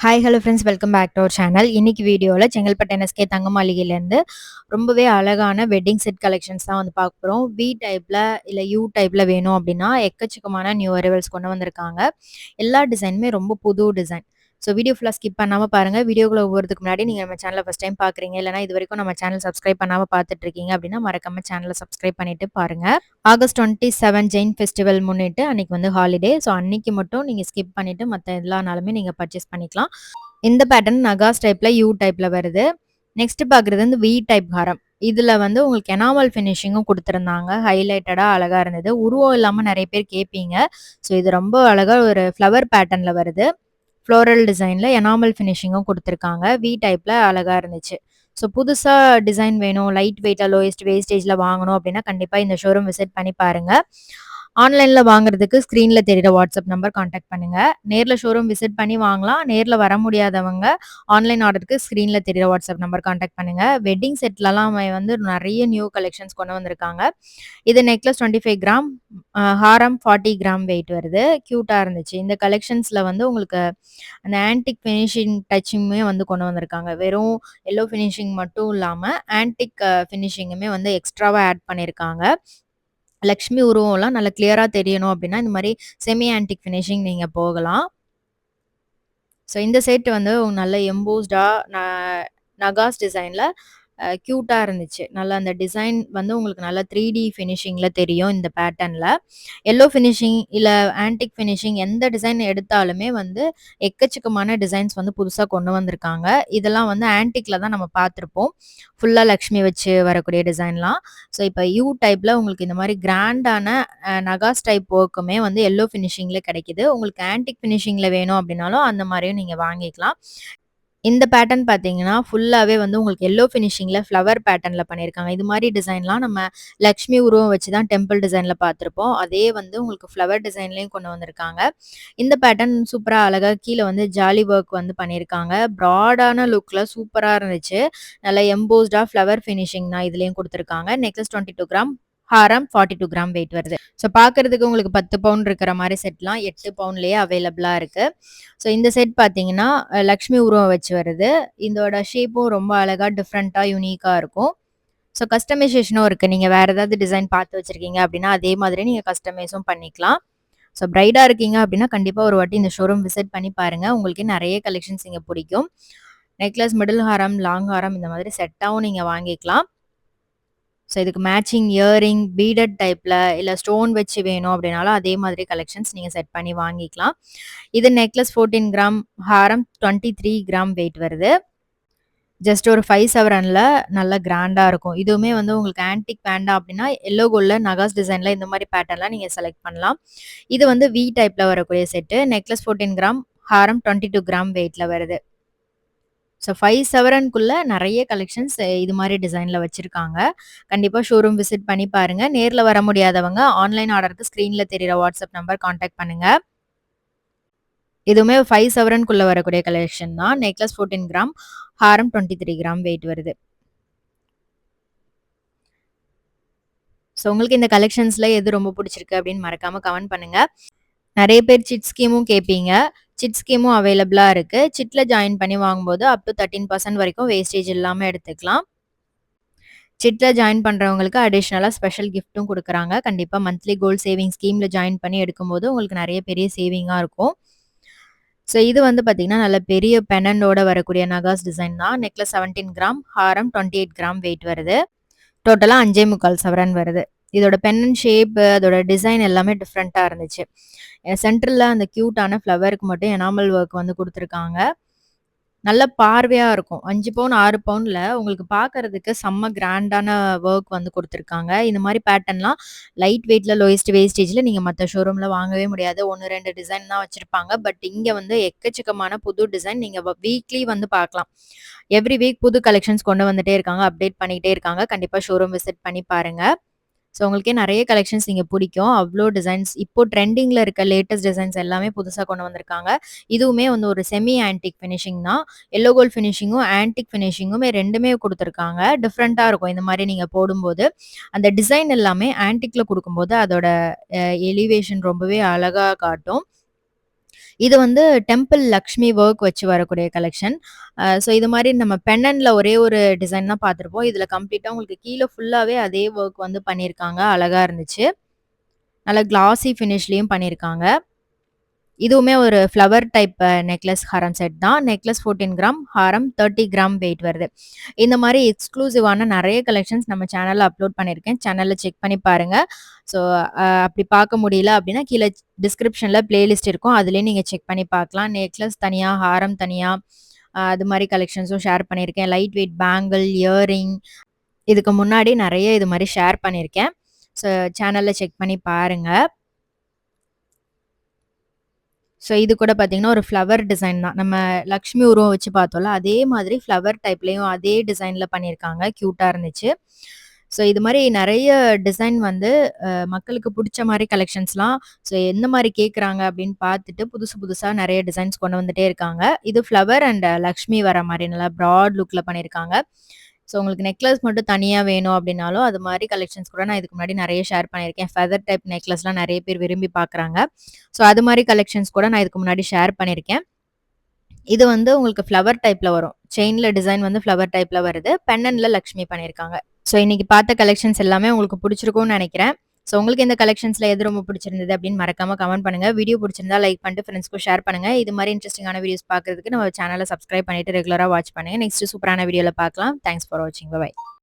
Hi hello friends, welcome back to our channel. இன்னைக்கு வீடியோவில் Chengalpattu NSK தங்க மாளிகையிலேருந்து ரொம்பவே அழகான வெட்டிங் செட் கலெக்ஷன்ஸ் தான் வந்து பார்க்க போகிறோம். வி டைப்பில் இல்லை யூ டைப்பில் வேணும் அப்படின்னா எக்கச்சக்கமான நியூ அரைவல்ஸ் கொண்டு வந்திருக்காங்க. எல்லா டிசைனுமே ரொம்ப புது டிசைன். ஸோ வீடியோ ஃபுல்லாக ஸ்கிப் பண்ணாமல் பாருங்கள். வீடியோக்குள்ள ஒவ்வொருத்துக்கு முன்னாடி நீங்கள் நம்ம சேனலை ஃபஸ்ட் டைம் பார்க்குறீங்க, இல்லைனா இது வரைக்கும் நம்ம சேனல் சப்ஸ்கிரைப் பண்ணாமல் பார்த்துட்டு இருக்கீங்க அப்படின்னா மறக்காம சேனலை சப்ஸ்கிரைப் பண்ணிட்டு பாருங்கள். ஆகஸ்ட் 27 ஜெயின் ஃபெஸ்டிவல் முன்னிட்டு அன்னைக்கு வந்து ஹாலிடே. ஸோ அன்னைக்கு மட்டும் நீங்கள் ஸ்கிப் பண்ணிவிட்டு மற்ற எல்லா நாளுமே நீங்கள் பர்ச்சேஸ் பண்ணிக்கலாம். இந்த பேட்டர்ன் நகாஸ் டைப்ல யூ டைப்ல வருது. நெக்ஸ்ட் பார்க்குறது வந்து வி டைப் ஹாரம். இதுல வந்து உங்களுக்கு எனாமல் ஃபினிஷிங்கும் கொடுத்துருந்தாங்க. ஹைலைட்டடா அழகா இருந்தது. உருவம் இல்லாம நிறைய பேர் கேட்பீங்க. ஸோ இது ரொம்ப அழகா ஒரு ஃப்ளவர் பேட்டர்ன்ல வருது. ஃப்ளோரல் டிசைன்ல எனாமல் ஃபினிஷிங்கும் கொடுத்துருக்காங்க. வி டைப்ல அழகா இருந்துச்சு. ஸோ புதுசா டிசைன் வேணும், லைட் வெயிட்டா லோயஸ்ட் வேஸ்டேஜ்ல வாங்கணும் அப்படின்னா கண்டிப்பா இந்த ஷோரூம் விசிட் பண்ணி பாருங்க. ஆன்லைன்ல வாங்குறதுக்கு ஸ்க்ரீன்ல தெரியிற வாட்ஸ்அப் நம்பர் கான்டாக்ட் பண்ணுங்க. நேர்ல ஷோரூம் விசிட் பண்ணி வாங்கலாம். நேர்ல வர முடியாதவங்க ஆன்லைன் ஆர்டருக்கு ஸ்க்ரீன்ல தெரியிற வாட்ஸ்அப் நம்பர் கான்டாக்ட் பண்ணுங்க. வெட்டிங் செட்லலாம் வந்து நிறைய நியூ கலெக்ஷன்ஸ் கொண்டு வந்திருக்காங்க. இது நெக்லஸ் 25 கிராம், ஹாரம் 40 கிராம் வெயிட் வருது. கியூட்டா இருந்துச்சு. இந்த கலெக்ஷன்ஸ்ல வந்து உங்களுக்கு அந்த ஆன்டிக் ஃபினிஷிங் டச்சுமே வந்து கொண்டு வந்திருக்காங்க. வெறும் எல்லோ ஃபினிஷிங் மட்டும் இல்லாம ஆன்டிக் ஃபினிஷிங்குமே வந்து எக்ஸ்ட்ராவா ஆட் பண்ணியிருக்காங்க. லக்ஷ்மி உருவம்லாம் நல்லா கிளியரா தெரியணும் அப்படின்னா இந்த மாதிரி செமி ஆன்டிக் ஃபினிஷிங் நீங்க போகலாம். ஸோ இந்த செட் வந்து நல்ல எம்போஸ்டா நகாஸ் டிசைன்ல கியூட்டா இருந்துச்சு. நல்லா அந்த டிசைன் வந்து உங்களுக்கு நல்லா 3D ஃபினிஷிங்ல தெரியும் இந்த பேட்டர்ன்ல. எல்லோ ஃபினிஷிங் இல்ல ஆன்டிக் ஃபினிஷிங் எந்த டிசைன் எடுத்தாலுமே வந்து எக்கச்சக்கமான டிசைன்ஸ் வந்து புதுசா கொண்டு வந்திருக்காங்க. இதெல்லாம் வந்து ஆன்டிக்ல தான் நம்ம பார்த்துருப்போம். ஃபுல்லா லக்ஷ்மி வச்சு வரக்கூடிய டிசைன்லாம். ஸோ இப்போ யூ டைப்ல உங்களுக்கு இந்த மாதிரி கிராண்டான நகாஸ் டைப் ஒர்க்குமே வந்து எல்லோ ஃபினிஷிங்ல கிடைக்குது. உங்களுக்கு ஆன்டிக் ஃபினிஷிங்ல வேணும் அப்படின்னாலும் அந்த மாதிரியும் நீங்க வாங்கிக்கலாம். இந்த பேட்டர்ன் பார்த்தீங்கன்னா, ஃபுல்லாவே வந்து உங்களுக்கு எல்லோ ஃபினிஷிங்ல ஃப்ளவர் பேட்டர்ன்ல பண்ணியிருக்காங்க. இது மாரி டிசைன்லாம் நம்ம லக்ஷ்மி உருவம் வச்சு தான் டெம்பிள் டிசைன்ல பார்த்துருப்போம். அதே வந்து உங்களுக்கு ஃப்ளவர் டிசைன்லயும் கொண்டு வந்திருக்காங்க. இந்த பேட்டர்ன் சூப்பரா அழகா கீழ வந்து ஜாலி ஒர்க் வந்து பண்ணியிருக்காங்க. ப்ராடான லுக்ல சூப்பரா இருந்துச்சு. நல்லா எம்போஸ்டா ஃப்ளவர் ஃபினிஷிங் தான் இதுலயும் குடுத்துருக்காங்க. நெக்லஸ் 22 கிராம், ஹாரம் 42 கிராம் வெயிட் வருது. ஸோ பார்க்கறதுக்கு உங்களுக்கு 10 பவுன் இருக்கிற மாரி செட்லாம் 8 பவுன்லயே அவைலபிளா இருக்கு. ஸோ இந்த செட் பார்த்தீங்கன்னா, லக்ஷ்மி உருவம் வச்சு வருது. இதோட ஷேப்பும் ரொம்ப அழகா டிஃப்ரெண்ட்டா, யூனிக்கா இருக்கும். ஸோ கஸ்டமைசேஷனும் இருக்கு. நீங்க வேற ஏதாவது டிசைன் பார்த்து வச்சிருக்கீங்க அப்படின்னா, அதே மாதிரி நீங்க கஸ்டமைஸும் பண்ணிக்கலாம். ஸோ பிரைடா இருக்கீங்க அப்படின்னா, கண்டிப்பா ஒரு வாட்டி இந்த ஷோரூம் விசிட் பண்ணி பாருங்க. உங்களுக்கே நெறைய கலெக்ஷன்ஸ் இங்க பிடிக்கும். நெக்லஸ், மிடில் ஹாரம், லாங் ஹாரம் இந்த மாதிரி செட்டாவும் நீங்க வாங்கிக்கலாம். ஸோ இதுக்கு மேட்சிங் இயரிங், பீடட் டைப்ல இல்ல ஸ்டோன் வச்சு வேணும் அப்படின்னாலும் அதே மாதிரி கலெக்ஷன்ஸ் நீங்க செட் பண்ணி வாங்கிக்கலாம். இது நெக்லஸ் 14 கிராம், ஹாரம் 23 கிராம் வெயிட் வருது. ஜஸ்ட் ஒரு 5 சவரன்ல நல்ல கிராண்டா இருக்கும். இதுவுமே வந்து உங்களுக்கு ஆன்டிக் வேண்டாம் அப்படின்னா, எல்லோ கோல்ட்ல நகாஸ் டிசைன்ல இந்த மாதிரி பேட்டர்ன்லாம் நீங்க செலக்ட் பண்ணலாம். இது வந்து வி டைப்ல வரக்கூடிய செட்டு. நெக்லஸ் 14 கிராம், ஹாரம் 22 கிராம் வெயிட்ல வருது. ஸோ 5 சவரனுக்குள்ள நெறைய கலெக்ஷன்ஸ் இது மாரி டிசைன்ல வச்சிருக்காங்க. கண்டிப்பா ஷோரூம் விசிட் பண்ணி பாருங்க. நேர்ல வர முடியாதவங்க ஆன்லைன் ஆர்டருக்கு ஸ்க்ரீன்ல தெரியிற வாட்ஸ்அப் நம்பர் கான்டாக்ட் பண்ணுங்க. இதுவுமே 5 சவரனுக்குள்ள வரக்கூடிய கலெக்ஷன் தான். நெக்லஸ் 14 கிராம், ஹாரம் 23 கிராம் வெயிட் வருது. ஸோ உங்களுக்கு இந்த கலெக்ஷன்ஸ்ல எது ரொம்ப பிடிச்சிருக்கு அப்படின்னு மறக்காம கமெண்ட் பண்ணுங்க. நெறைய பேர் சிட் ஸ்கீமும் கேட்பீங்க. சிட் ஸ்கீமும் அவைலபிளா இருக்கு. சிட்ல ஜாயின் பண்ணி வாங்கும்போது அப் டூ 13% வரைக்கும் வேஸ்டேஜ் இல்லாம எடுத்துக்கலாம். சிட்ல ஜாயின் பண்றவங்களுக்கு அடிஷனலா ஸ்பெஷல் கிஃப்ட்டும் குடுக்குறாங்க. கண்டிப்பா மந்த்லி கோல்ட் சேவிங் ஸ்கீம்ல ஜாயின் பண்ணி எடுக்கும்போது உங்களுக்கு நெறைய பெரிய சேவிங்கா இருக்கும். ஸோ இது வந்து பார்த்தீங்கன்னா, நல்ல பெரிய பெண்டன்ட்டோட வரக்கூடிய நகாஸ் டிசைன் தான். நெக்லஸ் 17 கிராம், ஹாரம் 28 கிராம் வெயிட் வருது. டோட்டலா 5.25 சவரன் வருது. இதோட பெண்டன்ட் ஷேப், அதோட டிசைன் எல்லாமே டிஃப்ரெண்ட்டா இருந்துச்சு. சென்டர்ல அந்த கியூட்டான ஃப்ளவருக்கு மட்டும் எனாமல் ஒர்க் வந்து குடுத்துருக்காங்க. நல்ல பார்வையா இருக்கும். 5 பவுன், 6 பவுன்ல உங்களுக்கு பார்க்கறதுக்கு செம்ம கிராண்டான ஒர்க் வந்து குடுத்துருக்காங்க. இந்த மாரி பேட்டர்ன்லாம் லைட் வெயிட்ல லோயஸ்ட் வேஸ்டேஜ்ல நீங்க மத்த ஷோரூம்ல வாங்கவே முடியாது. 1, 2 டிசைன் தான் வச்சிருப்பாங்க. பட் இங்க வந்து எக்கச்சக்கமான புது டிசைன் நீங்க வீக்லி வந்து பார்க்கலாம். எவ்ரி வீக் புது கலெக்ஷன்ஸ் கொண்டு வந்துட்டே இருக்காங்க. அப்டேட் பண்ணிக்கிட்டே இருக்காங்க. கண்டிப்பா ஷோரூம் விசிட் பண்ணி பாருங்க. ஸோ உங்களுக்கே நெறைய கலெக்ஷன்ஸ் இங்க பிடிக்கும். அவ்ளோ டிசைன்ஸ் இப்போ ட்ரெண்டிங்ல இருக்க லேட்டஸ்ட் டிசைன்ஸ் எல்லாமே புதுசா கொண்டு வந்திருக்காங்க. இதுவுமே வந்து ஒரு செமி ஆன்டிக் ஃபினிஷிங் தான். எல்லோ கோல்ட் ஃபினிஷிங்கும், ஆன்டிக் ஃபினிஷிங்குமே 2மே குடுத்துருக்காங்க. டிஃப்ரெண்ட்டா இருக்கும். இந்த மாரி நீங்க போடும்போது, அந்த டிசைன் எல்லாமே ஆன்டிக்ல குடுக்கும்போது அதோட எலிவேஷன் ரொம்பவே அழகா காட்டும். இது வந்து டெம்பிள் லக்ஷ்மி ஒர்க் வச்சு வரக்கூடிய கலெக்ஷன். ஸோ இது மாரி நம்ம பெண்டன்ட்ல ஒரே ஒரு டிசைன் தான் பார்த்துருப்போம். இதுல கம்ப்ளீட்டா உங்களுக்கு கீழ ஃபுல்லாவே அதே ஒர்க் வந்து பண்ணியிருக்காங்க. அழகா இருந்துச்சு. நல்லா கிளாசி ஃபினிஷ்லயும் பண்ணியிருக்காங்க. இதுவுமே ஒரு ஃப்ளவர் டைப் நெக்லஸ் ஹாரம் செட் தான். நெக்லஸ் 14 கிராம், ஹாரம் 30 கிராம் வெயிட் வருது. இந்த மாரி எக்ஸ்க்ளூசிவான நெறைய கலெக்ஷன்ஸ் நம்ம சேனல்ல அப்லோட் பண்ணியிருக்கேன். சேனல்ல செக் பண்ணி பாருங்க. ஸோ அப்படி பார்க்க முடியல அப்படின்னா, கீழ டிஸ்கிரிப்ஷன்ல பிளேலிஸ்ட் இருக்கும். அதிலேயே நீங்க செக் பண்ணி பார்க்கலாம். நெக்லஸ் தனியா, ஹாரம் தனியா, அது மாரி கலெக்ஷன்ஸும் ஷேர் பண்ணியிருக்கேன். லைட் வெயிட் பேங்கிள், இயரிங் இதுக்கு முன்னாடி நெறைய இது மாரி ஷேர் பண்ணியிருக்கேன். ஸோ சேனல்ல செக் பண்ணி பாருங்க. ஸோ இது கூட பார்த்தீங்கன்னா, ஒரு ஃப்ளவர் டிசைன் தான். நம்ம லக்ஷ்மி உருவம் வச்சு பார்த்தோம்ல, அதே மாதிரி ஃப்ளவர் டைப்லயும் அதே டிசைன்ல பண்ணியிருக்காங்க. கியூட்டா இருந்துச்சு. ஸோ இது மாரி நெறைய டிசைன் வந்து மக்களுக்கு புடிச்ச மாரி கலெக்ஷன்ஸ்லாம் ஸோ எந்த மாரி கேட்குறாங்க அப்படின்னு பார்த்துட்டு, புதுசு புதுசா நெறைய டிசைன்ஸ் கொண்டு வந்துட்டே இருக்காங்க. இது ஃப்ளவர் அண்ட் லக்ஷ்மி வர மாரி நல்லா ப்ராட் லுக்ல பண்ணியிருக்காங்க. ஸோ உங்களுக்கு நெக்லஸ் மட்டும் தனியா வேணும் அப்படின்னாலும், அது மாரி கலெக்ஷன்ஸ் கூட நான் இதுக்கு முன்னாடி நெறைய ஷேர் பண்ணியிருக்கேன். ஃபெதர் டைப் நெக்லஸ்லாம் நெறைய பேர் விரும்பி பார்க்குறாங்க. ஸோ அது மாரி கலெக்ஷன்ஸ் கூட நான் இதுக்கு முன்னாடி ஷேர் பண்ணியிருக்கேன். இது வந்து உங்களுக்கு ஃப்ளவர் டைப்ல வரும். செயின்ல டிசைன் வந்து ஃப்ளவர் டைப்ல வருது. பெண்டன்ட்ல லக்ஷ்மி பண்ணியிருக்காங்க. ஸோ இன்னைக்கு பார்த்த கலெக்ஷன்ஸ் எல்லாமே உங்களுக்கு பிடிச்சிருக்கும்னு நெனைக்கிறேன். ஸோ உங்களுக்கு இந்த கலெக்ஷன்ஸ்ல எது ரொம்ப பிடிச்சிருந்தது அப்படின்னு மறக்காம கமெண்ட் பண்ணுங்க. வீடியோ பிடிச்சிருந்தா லைக் பண்ணிட்டு ஃப்ரெண்ட்ஸ்க்கும் ஷேர் பண்ணுங்க. இது மாரி இன்ட்ரஸ்டிங்கான வீடியோஸ் பார்க்கறதுக்கு நம்ம சேனல சப்ஸ்கிரைப் பண்ணிட்டு ரெகுலரா வாட்ச் பண்ணுங்க. நெக்ஸ்ட் சூப்பரான வீடியோல பார்க்கலாம். தேங்க்ஸ் ஃபார் வாட்சிங். பை.